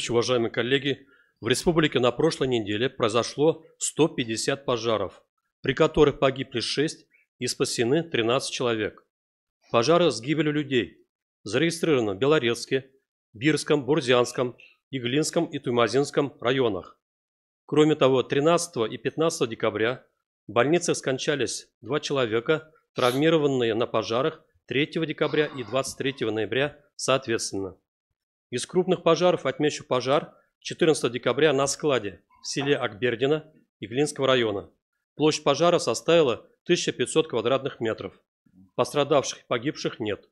Уважаемые коллеги, в республике на прошлой неделе произошло 150 пожаров, при которых погибли 6 и спасены 13 человек. Пожары с гибелью людей зарегистрированы в Белорецке, Бирском, Бурзянском, Иглинском и Туймазинском районах. Кроме того, 13 и 15 декабря в больницах скончались 2 человека, травмированные на пожарах 3 декабря и 23 ноября соответственно. Из крупных пожаров отмечу пожар 14 декабря на складе в селе Акбердино Иглинского района. Площадь пожара составила 1500 квадратных метров. Пострадавших и погибших нет.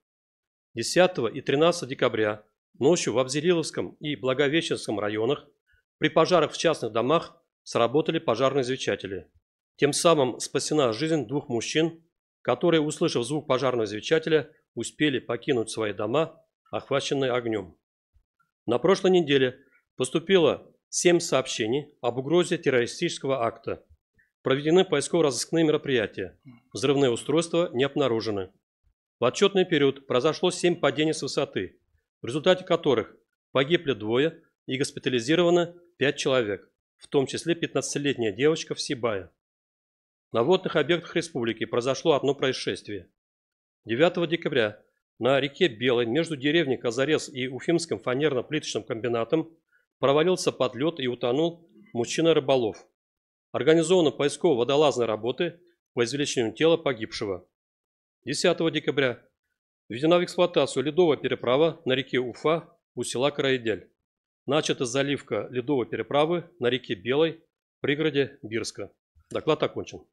10 и 13 декабря ночью в Абзелиловском и Благовещенском районах при пожарах в частных домах сработали пожарные извещатели. Тем самым спасена жизнь 2 мужчин, которые, услышав звук пожарного извещателя, успели покинуть свои дома, охваченные огнем. На прошлой неделе поступило 7 сообщений об угрозе террористического акта. Проведены поисково-розыскные мероприятия. Взрывные устройства не обнаружены. В отчетный период произошло 7 падений с высоты, в результате которых погибли 2 и госпитализировано 5 человек, в том числе 15-летняя девочка в Сибае. На водных объектах республики произошло одно происшествие. 9 декабря на реке Белой между деревней Казарес и Уфимским фанерно-плиточным комбинатом провалился под лед и утонул мужчина-рыболов. Организованы поисково-водолазные работы по извлечению тела погибшего. 10 декабря введена в эксплуатацию ледовая переправа на реке Уфа у села Караидель. Начата заливка ледовой переправы на реке Белой в пригороде Бирска. Доклад окончен.